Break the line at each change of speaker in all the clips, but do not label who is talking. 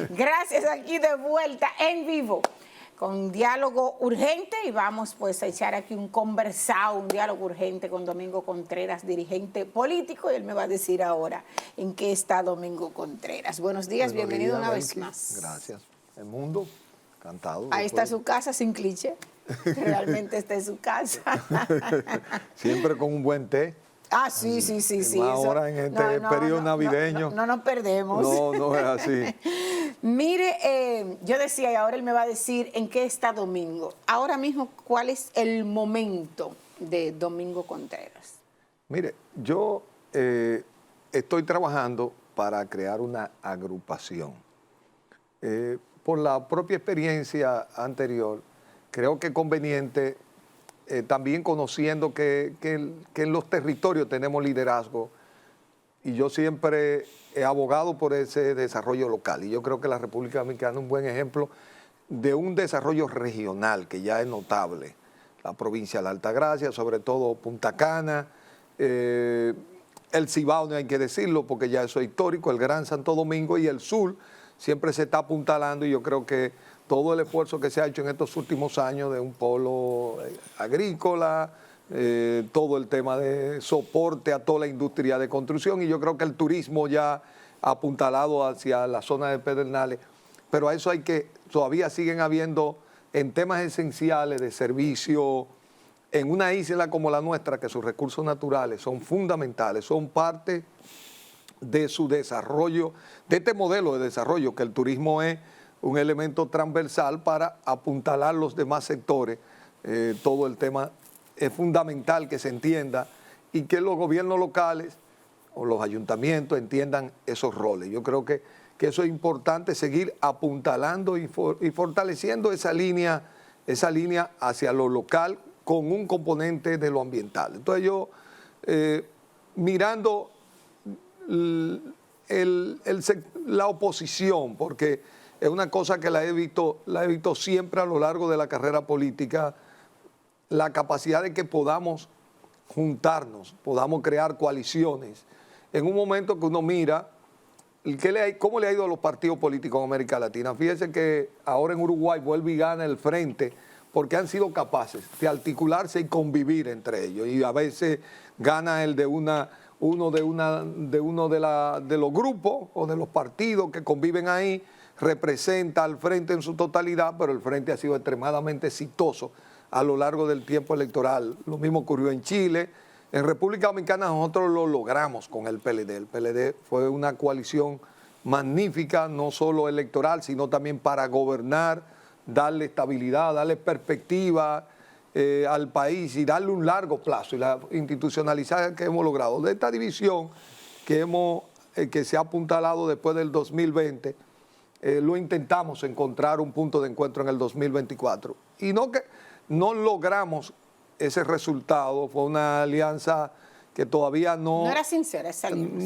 Gracias, aquí de vuelta en vivo con diálogo urgente y vamos pues a echar aquí un conversado, un diálogo urgente con Domingo Contreras, dirigente político, y él me va a decir ahora en qué está Domingo Contreras. Buenos días, bienvenido una vez más.
Gracias. El mundo, encantado.
Ahí está su casa sin cliché, realmente está en su casa.
Siempre con un buen té.
Ah, sí.
Ahora en este periodo navideño.
No nos perdemos.
No es así.
Mire, yo decía, y ahora él me va a decir en qué está Domingo. Ahora mismo, ¿cuál es el momento de Domingo Contreras?
Mire, yo estoy trabajando para crear una agrupación. Por la propia experiencia anterior, creo que es conveniente, también conociendo que en los territorios tenemos liderazgo, y yo siempre he abogado por ese desarrollo local, y yo creo que la República Dominicana es un buen ejemplo de un desarrollo regional que ya es notable. La provincia de la Altagracia, sobre todo Punta Cana, el Cibao, no hay que decirlo porque ya eso es histórico, el Gran Santo Domingo, y el sur siempre se está apuntalando, y yo creo que todo el esfuerzo que se ha hecho en estos últimos años de un polo agrícola, todo el tema de soporte a toda la industria de construcción, y yo creo que el turismo ya apuntalado hacia la zona de Pedernales, pero a eso hay que, todavía siguen habiendo en temas esenciales de servicio, en una isla como la nuestra, que sus recursos naturales son fundamentales, son parte de su desarrollo, de este modelo de desarrollo, que el turismo es un elemento transversal para apuntalar los demás sectores. Todo el tema es fundamental que se entienda y que los gobiernos locales o los ayuntamientos entiendan esos roles. Yo creo que eso es importante, seguir apuntalando y fortaleciendo esa línea hacia lo local con un componente de lo ambiental. Entonces yo, mirando la oposición, porque es una cosa que la he visto siempre a lo largo de la carrera política, la capacidad de que podamos juntarnos, podamos crear coaliciones. En un momento que uno mira cómo le ha ido a los partidos políticos en América Latina. Fíjense que ahora en Uruguay vuelve y gana el frente porque han sido capaces de articularse y convivir entre ellos. Y a veces gana el de uno de los grupos o de los partidos que conviven ahí, representa al frente en su totalidad, pero el frente ha sido extremadamente exitoso a lo largo del tiempo electoral. Lo mismo ocurrió en Chile. En República Dominicana nosotros lo logramos con el PLD. El PLD fue una coalición magnífica, no solo electoral, sino también para gobernar, darle estabilidad, darle perspectiva al país y darle un largo plazo. Y la institucionalización que hemos logrado de esta división que se ha apuntalado después del 2020, lo intentamos encontrar un punto de encuentro en el 2024. Y no logramos ese resultado, fue una alianza que todavía no
era sincera esa alianza.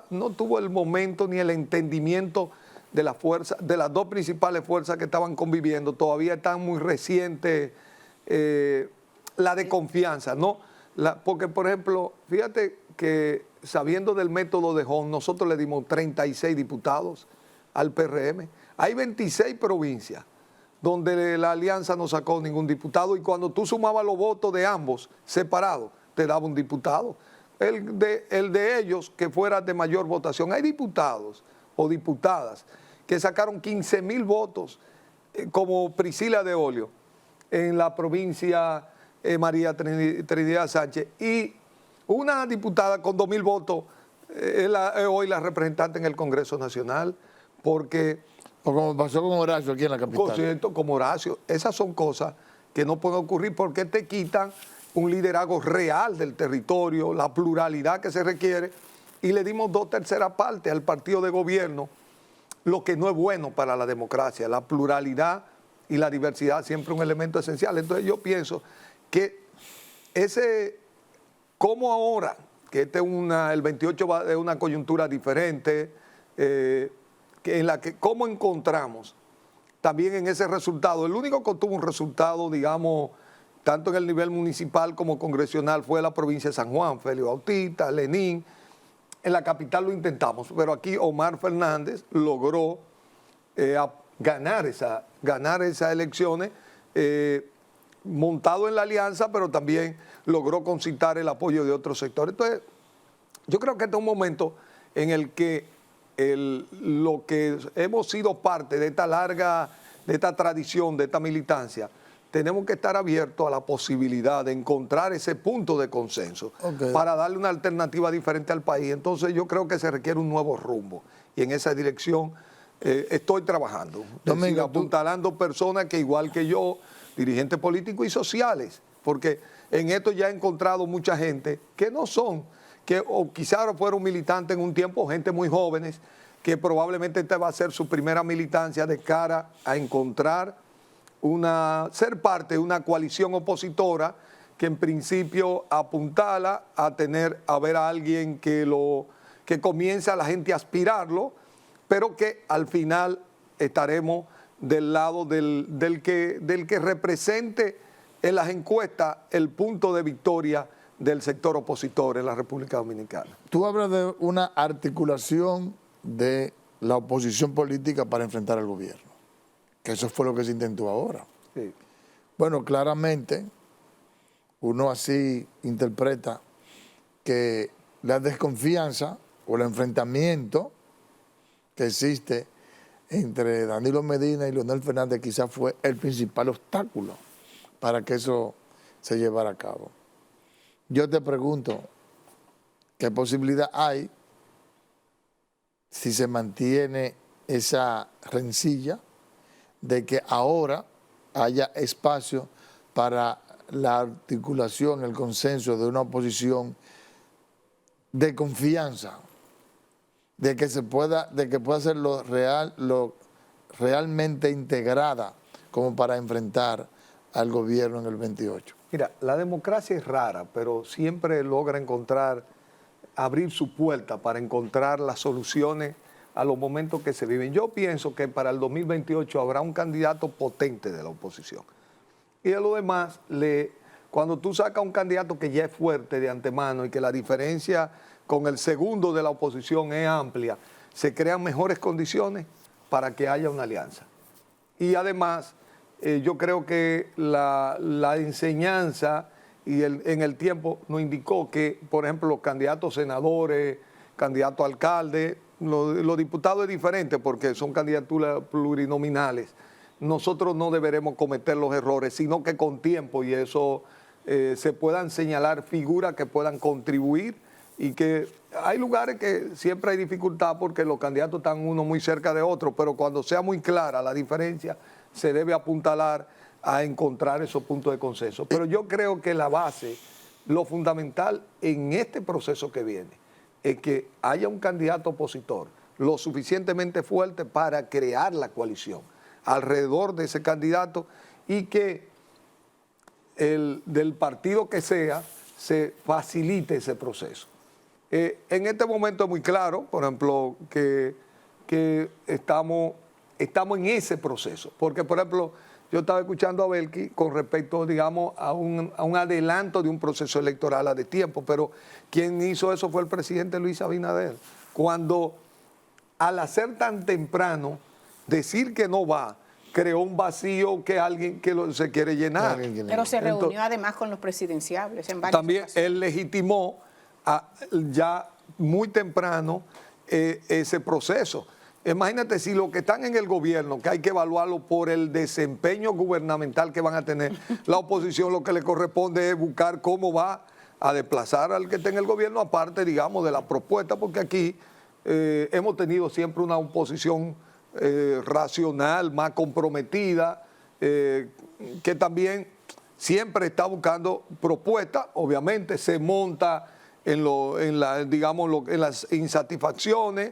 No tuvo el momento ni el entendimiento de la fuerza, de las dos principales fuerzas que estaban conviviendo. Todavía están muy recientes la de confianza, ¿no? Porque, por ejemplo, fíjate que sabiendo del método de Hong, nosotros le dimos 36 diputados al PRM. Hay 26 provincias donde la alianza no sacó ningún diputado, y cuando tú sumabas los votos de ambos separados, te daba un diputado. El de ellos que fuera de mayor votación. Hay diputados o diputadas que sacaron 15,000 votos, como Priscila de Olio, en la provincia María Trinidad Sánchez, y una diputada con 2,000 votos es hoy la representante en el Congreso Nacional, porque...
O como pasó con Horacio aquí en la capital.
Cierto, como Horacio. Esas son cosas que no pueden ocurrir porque te quitan un liderazgo real del territorio, la pluralidad que se requiere, y le dimos 2/3 partes al partido de gobierno, lo que no es bueno para la democracia. La pluralidad y la diversidad siempre un elemento esencial. Entonces yo pienso que como ahora, que el 28 es una coyuntura diferente, en la que cómo encontramos también en ese resultado. El único que tuvo un resultado, digamos, tanto en el nivel municipal como congresional, fue la provincia de San Juan, Félix Bautista, Lenín. En la capital lo intentamos, pero aquí Omar Fernández logró a ganar esas elecciones, montado en la alianza, pero también logró concitar el apoyo de otros sectores. Entonces, yo creo que este es un momento en el que lo que hemos sido parte de esta tradición, de esta militancia, tenemos que estar abiertos a la posibilidad de encontrar ese punto de consenso para darle una alternativa diferente al país. Entonces yo creo que se requiere un nuevo rumbo y en esa dirección estoy trabajando.
Domingo,
es decir, apuntalando personas que igual que yo, dirigentes políticos y sociales, porque en esto ya he encontrado mucha gente que no son, o quizás fueron militantes en un tiempo, gente muy jóvenes, que probablemente esta va a ser su primera militancia de cara a encontrar ser parte de una coalición opositora que en principio apuntala a ver a alguien que comience a la gente a aspirarlo, pero que al final estaremos del lado del que represente en las encuestas el punto de victoria del sector opositor en la República Dominicana.
Tú hablas de una articulación de la oposición política para enfrentar al gobierno, que eso fue lo que se intentó ahora.
Sí.
Bueno, claramente uno así interpreta que la desconfianza o el enfrentamiento que existe entre Danilo Medina y Leonel Fernández quizás fue el principal obstáculo para que eso se llevara a cabo. Yo te pregunto, ¿qué posibilidad hay si se mantiene esa rencilla de que ahora haya espacio para la articulación, el consenso de una oposición de confianza, de que pueda ser lo realmente integrada como para enfrentar al gobierno en el 28?
Mira, la democracia es rara, pero siempre logra abrir su puerta para encontrar las soluciones a los momentos que se viven. Yo pienso que para el 2028 habrá un candidato potente de la oposición. Y de lo demás, cuando tú sacas un candidato que ya es fuerte de antemano y que la diferencia con el segundo de la oposición es amplia, se crean mejores condiciones para que haya una alianza. Y además, yo creo que la enseñanza en el tiempo nos indicó que, por ejemplo, los candidatos senadores, candidatos a alcalde, los diputados es diferente porque son candidaturas plurinominales. Nosotros no deberemos cometer los errores, sino que con tiempo y eso se puedan señalar figuras que puedan contribuir y que hay lugares que siempre hay dificultad porque los candidatos están uno muy cerca de otro, pero cuando sea muy clara la diferencia, se debe apuntalar a encontrar esos puntos de consenso. Pero yo creo que la base, lo fundamental en este proceso que viene, es que haya un candidato opositor lo suficientemente fuerte para crear la coalición alrededor de ese candidato y que del partido que sea se facilite ese proceso. En este momento es muy claro, por ejemplo, que estamos en ese proceso, porque por ejemplo yo estaba escuchando a Belki con respecto, digamos, a un adelanto de un proceso electoral a tiempo, pero quien hizo eso fue el presidente Luis Abinader. Cuando al hacer tan temprano, decir que no va, creó un vacío que alguien se quiere llenar.
Pero se reunió además con los presidenciables en varias
también
ocasiones.
Él legitimó ya muy temprano ese proceso. Imagínate si los que están en el gobierno, que hay que evaluarlo por el desempeño gubernamental que van a tener, la oposición lo que le corresponde es buscar cómo va a desplazar al que esté en el gobierno, aparte, digamos, de la propuesta, porque aquí hemos tenido siempre una oposición racional, más comprometida, que también siempre está buscando propuestas, obviamente se monta en las insatisfacciones,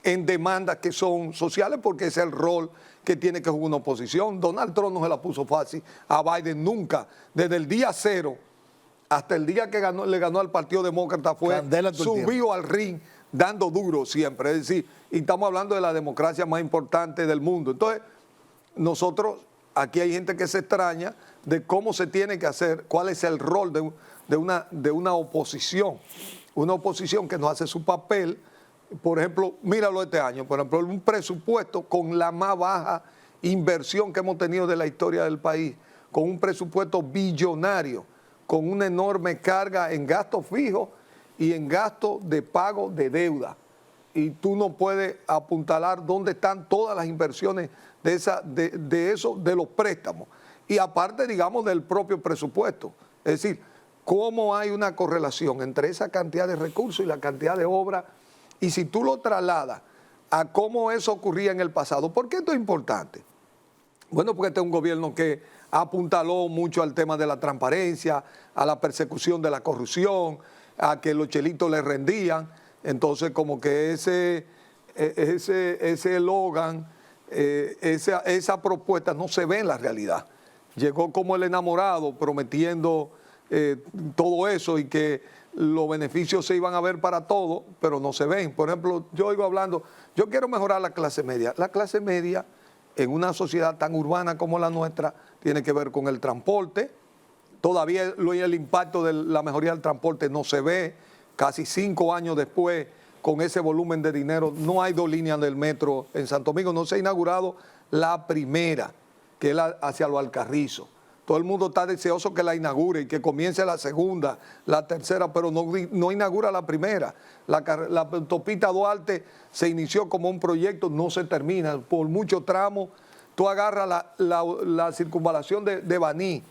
en demandas que son sociales, porque ese es el rol que tiene que jugar una oposición. Donald Trump no se la puso fácil a Biden nunca. Desde el día cero hasta el día que le ganó al Partido Demócrata fue subido al ring dando duro siempre. Es decir, y estamos hablando de la democracia más importante del mundo. Entonces, nosotros, aquí hay gente que se extraña de cómo se tiene que hacer, cuál es el rol de una oposición. Una oposición que no hace su papel por ejemplo, míralo este año, por ejemplo, un presupuesto con la más baja inversión que hemos tenido de la historia del país, con un presupuesto billonario, con una enorme carga en gastos fijos y en gastos de pago de deuda. Y tú no puedes apuntalar dónde están todas las inversiones de los préstamos. Y aparte, digamos, del propio presupuesto. Es decir, cómo hay una correlación entre esa cantidad de recursos y la cantidad de obra. Y si tú lo trasladas a cómo eso ocurría en el pasado, ¿por qué esto es importante? Bueno, porque este es un gobierno que apuntaló mucho al tema de la transparencia, a la persecución de la corrupción, a que los chelitos le rendían. Entonces, como que ese eslogan, esa propuesta no se ve en la realidad. Llegó como el enamorado prometiendo todo eso y que los beneficios se iban a ver para todos, pero no se ven. Por ejemplo, yo oigo hablando, yo quiero mejorar la clase media. La clase media en una sociedad tan urbana como la nuestra tiene que ver con el transporte. Todavía el impacto de la mejoría del transporte no se ve. Casi 5 años después, con ese volumen de dinero, no hay 2 líneas del metro en Santo Domingo. No se ha inaugurado la primera, que es hacia los Alcarrizos. Todo el mundo está deseoso que la inaugure y que comience la segunda, la tercera, pero no inaugura la primera. La autopista Duarte se inició como un proyecto, no se termina. Por muchos tramos, tú agarras la circunvalación de Baní.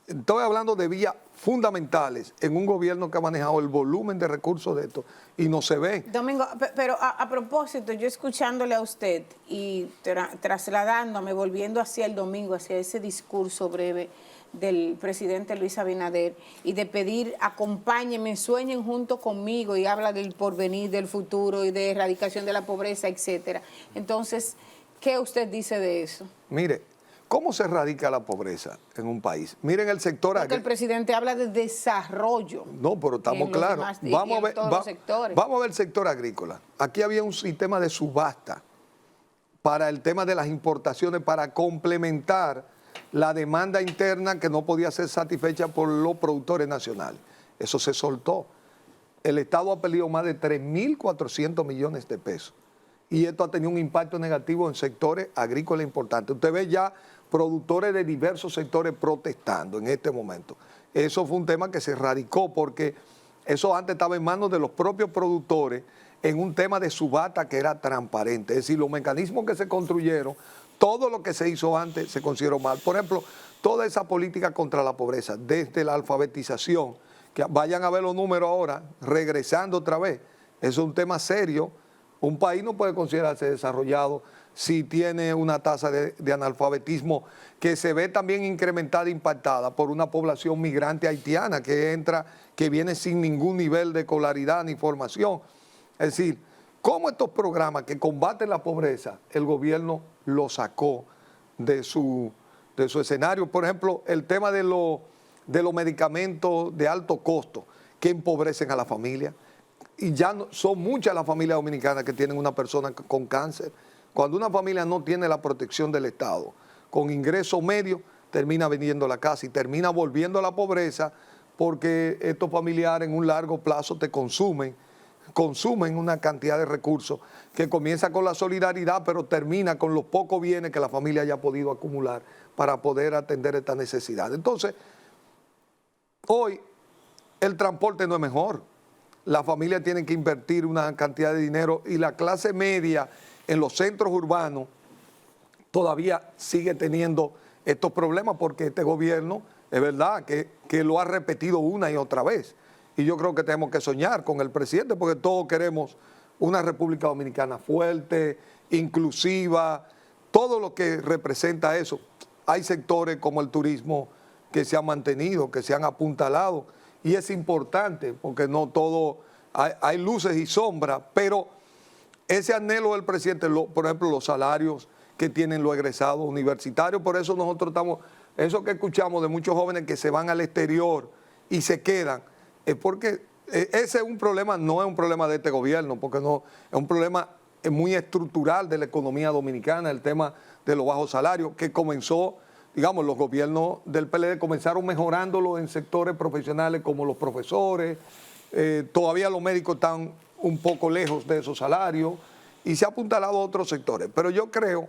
Estoy hablando de vías fundamentales en un gobierno que ha manejado el volumen de recursos de esto y no se ve.
Domingo, pero a propósito, yo escuchándole a usted y trasladándome, volviendo hacia el domingo, hacia ese discurso breve del presidente Luis Abinader y de pedir acompáñenme, sueñen junto conmigo y habla del porvenir, del futuro y de erradicación de la pobreza, etcétera. Entonces, ¿qué usted dice de eso?
Mire, ¿cómo se erradica la pobreza en un país? Miren el sector
agrícola. Porque el presidente habla de desarrollo.
No, pero estamos claros. Vamos a ver el sector agrícola. Aquí había un sistema de subasta para el tema de las importaciones para complementar la demanda interna que no podía ser satisfecha por los productores nacionales. Eso se soltó. El Estado ha perdido más de 3.400 millones de pesos. Y esto ha tenido un impacto negativo en sectores agrícolas importantes. Usted ve ya productores de diversos sectores protestando en este momento. Eso fue un tema que se erradicó porque eso antes estaba en manos de los propios productores en un tema de subasta que era transparente. Es decir, los mecanismos que se construyeron, todo lo que se hizo antes se consideró mal. Por ejemplo, toda esa política contra la pobreza, desde la alfabetización, que vayan a ver los números ahora, regresando otra vez, eso es un tema serio. Un país no puede considerarse desarrollado si tiene una tasa de analfabetismo que se ve también incrementada, impactada por una población migrante haitiana que viene sin ningún nivel de escolaridad ni formación. Es decir, cómo estos programas que combaten la pobreza, el gobierno lo sacó de su escenario. Por ejemplo, el tema de los medicamentos de alto costo que empobrecen a la familia. Y ya son muchas las familias dominicanas que tienen una persona con cáncer. Cuando una familia no tiene la protección del Estado, con ingresos medios, termina vendiendo la casa y termina volviendo a la pobreza porque estos familiares en un largo plazo te consumen una cantidad de recursos que comienza con la solidaridad, pero termina con los pocos bienes que la familia haya podido acumular para poder atender esta necesidad. Entonces, hoy el transporte no es mejor. La familia tiene que invertir una cantidad de dinero y la clase media en los centros urbanos todavía sigue teniendo estos problemas porque este gobierno, es verdad, que lo ha repetido una y otra vez. Y yo creo que tenemos que soñar con el presidente porque todos queremos una República Dominicana fuerte, inclusiva, todo lo que representa eso. Hay sectores como el turismo que se han mantenido, que se han apuntalado, y es importante porque no todo, hay luces y sombras, pero ese anhelo del presidente, por ejemplo, los salarios que tienen los egresados universitarios, por eso nosotros estamos, eso que escuchamos de muchos jóvenes que se van al exterior y se quedan, es porque ese es un problema, no es un problema de este gobierno, porque no es un problema muy estructural de la economía dominicana, el tema de los bajos salarios, que comenzó, digamos, los gobiernos del PLD comenzaron mejorándolo en sectores profesionales como los profesores, todavía los médicos están un poco lejos de esos salarios y se ha apuntalado a otros sectores. Pero yo creo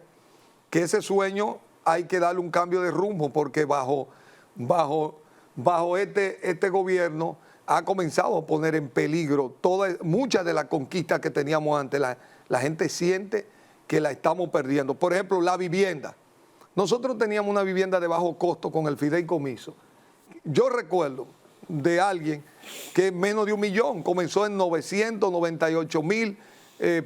que ese sueño hay que darle un cambio de rumbo porque bajo este gobierno ha comenzado a poner en peligro muchas de las conquistas que teníamos antes. La gente siente que la estamos perdiendo. Por ejemplo, la vivienda. Nosotros teníamos una vivienda de bajo costo con el fideicomiso. Yo recuerdo de alguien que menos de 1 millón comenzó en 998,000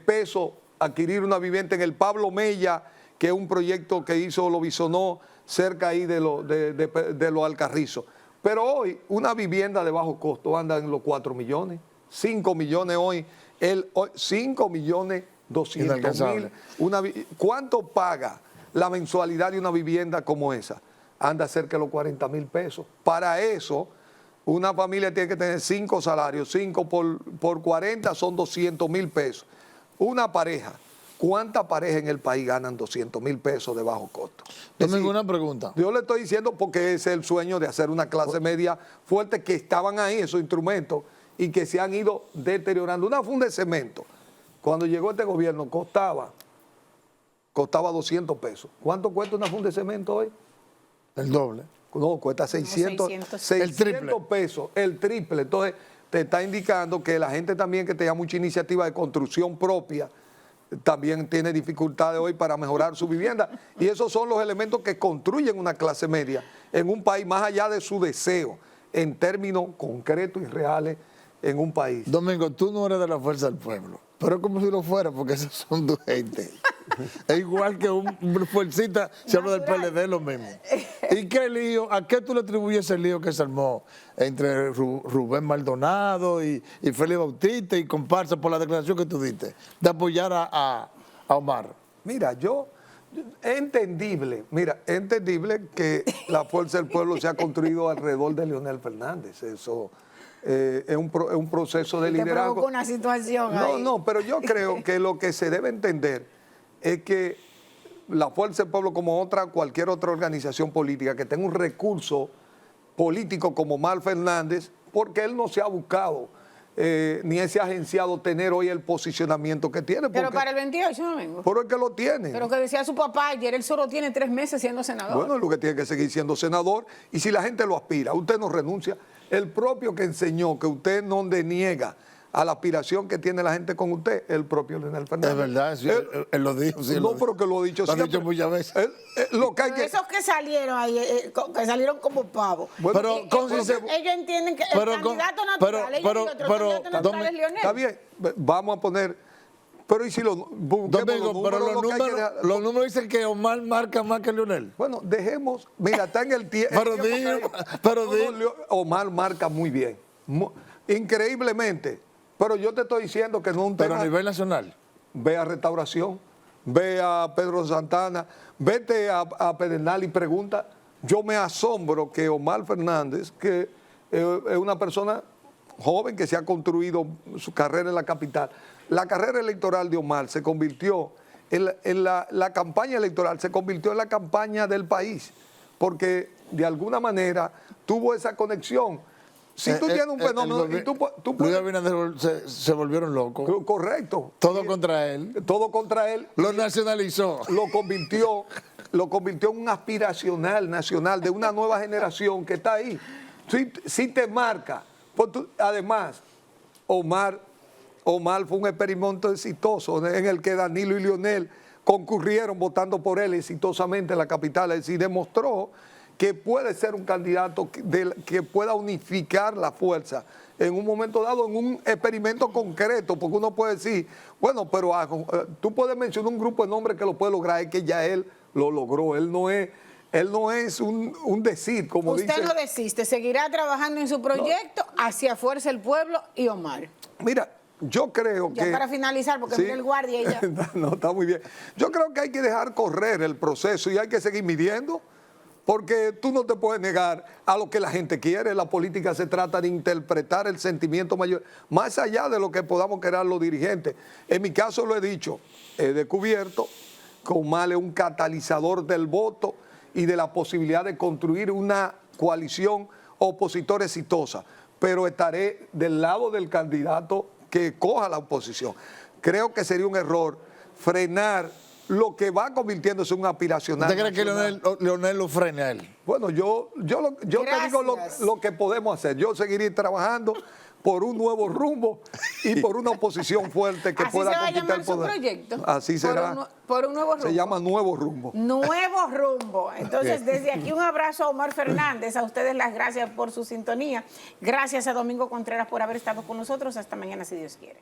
pesos adquirir una vivienda en el Pablo Mella, que es un proyecto que hizo Lobisonó cerca ahí de los Alcarrizos. Pero hoy una vivienda de bajo costo anda en los 4 millones, 5 millones hoy, 5.200.000. ¿Cuánto paga la mensualidad de una vivienda como esa? Anda cerca de los 40,000 pesos. Para eso, una familia tiene que tener 5 salarios, 5 por 40 son 200,000 pesos. Una pareja, ¿cuántas parejas en el país ganan 200,000 pesos de bajo costo?
Tengo ninguna pregunta.
Yo le estoy diciendo porque ese es el sueño de hacer una clase media fuerte, que estaban ahí esos instrumentos y que se han ido deteriorando. Una funda de cemento, cuando llegó este gobierno, costaba 200 pesos. ¿Cuánto cuesta una funda de cemento hoy?
El doble.
No, cuesta 600 pesos, el triple. Entonces, te está indicando que la gente también que tenía mucha iniciativa de construcción propia, también tiene dificultades hoy para mejorar su vivienda. Y esos son los elementos que construyen una clase media en un país, más allá de su deseo, en términos concretos y reales en un país.
Domingo, tú no eres de la Fuerza del Pueblo, pero es como si lo fuera, porque esos son tu gente. Es igual que un fuercita, se habla del PLD, lo mismo. ¿Y qué lío? ¿A qué tú le atribuyes el lío que se armó entre Rubén Maldonado y Félix Bautista y comparsa por la declaración que tú diste de apoyar a Omar?
Mira, es entendible que la Fuerza del Pueblo se ha construido alrededor de Leonel Fernández. Eso es un proceso de liderazgo.
Te una situación ahí.
No, pero yo creo que lo que se debe entender es que la Fuerza del Pueblo, como cualquier otra organización política que tenga un recurso político como Omar Fernández, porque él no se ha buscado ni ese agenciado tener hoy el posicionamiento que tiene.
Pero para el 28, Domingo.
Pero es que lo tiene.
Pero que decía su papá ayer, él solo tiene 3 meses siendo senador.
Bueno, es lo que tiene que seguir siendo senador. Y si la gente lo aspira, usted no renuncia. El propio que enseñó que usted no deniega a la aspiración que tiene la gente con usted, el propio Leonel Fernández.
Es verdad, sí, él lo dijo. Sí,
no, pero que lo ha dicho
siempre.
Lo ha
dicho muchas veces.
Esos que salieron ahí, que salieron como pavos.
Bueno,
pero
ellos entienden que el candidato natural, es Leonel.
Está bien, vamos a poner... Pero y si los
Domingo, pero los números dicen que Omar marca más que Leonel.
Bueno, dejemos... Mira, está en el tiempo...
pero
Omar marca muy bien. Increíblemente. Pero yo te estoy diciendo que no es un tema...
Pero a nivel nacional.
Ve a Restauración, ve a Pedro Santana, vete a Pedernal y pregunta. Yo me asombro que Omar Fernández, que es una persona joven que se ha construido su carrera en la capital, la carrera electoral de Omar se convirtió la campaña electoral se convirtió en la campaña del país, porque de alguna manera tuvo esa conexión. Si tú tienes un fenómeno y tú
Luis Abinader se volvieron locos.
Correcto.
Todo contra él.
Todo contra él.
Lo nacionalizó.
Lo convirtió en un aspiracional nacional de una nueva generación que está ahí. Si te marca. Además, Omar fue un experimento exitoso en el que Danilo y Leonel concurrieron votando por él exitosamente en la capital. Es decir, demostró que puede ser un candidato que pueda unificar la fuerza en un momento dado, en un experimento concreto, porque uno puede decir, bueno, pero tú puedes mencionar un grupo de nombres que lo puede lograr, es que ya él lo logró, él no es un decir, como dice.
Usted no desiste, seguirá trabajando en su proyecto hacia Fuerza del Pueblo y Omar.
Mira, yo creo que...
Ya para finalizar, porque mira el guardia y ya.
No, está muy bien. Yo creo que hay que dejar correr el proceso y hay que seguir midiendo. Porque tú no te puedes negar a lo que la gente quiere. La política se trata de interpretar el sentimiento mayor, más allá de lo que podamos querer los dirigentes. En mi caso lo he dicho, he descubierto que Omar es un catalizador del voto y de la posibilidad de construir una coalición opositora exitosa. Pero estaré del lado del candidato que coja la oposición. Creo que sería un error frenar lo que va convirtiéndose en un aspiracional.
¿Usted cree que Leonel lo frene a él?
Bueno, yo te digo lo que podemos hacer. Yo seguiré trabajando por un nuevo rumbo y por una oposición fuerte que
¿Así
pueda
se va a
conquistar
llamar
el
su
poder.
proyecto?
Así será.
Por un nuevo rumbo.
Se llama Nuevo Rumbo.
Nuevo rumbo. Entonces, desde aquí un abrazo a Omar Fernández. A ustedes las gracias por su sintonía. Gracias a Domingo Contreras por haber estado con nosotros. Hasta mañana, si Dios quiere.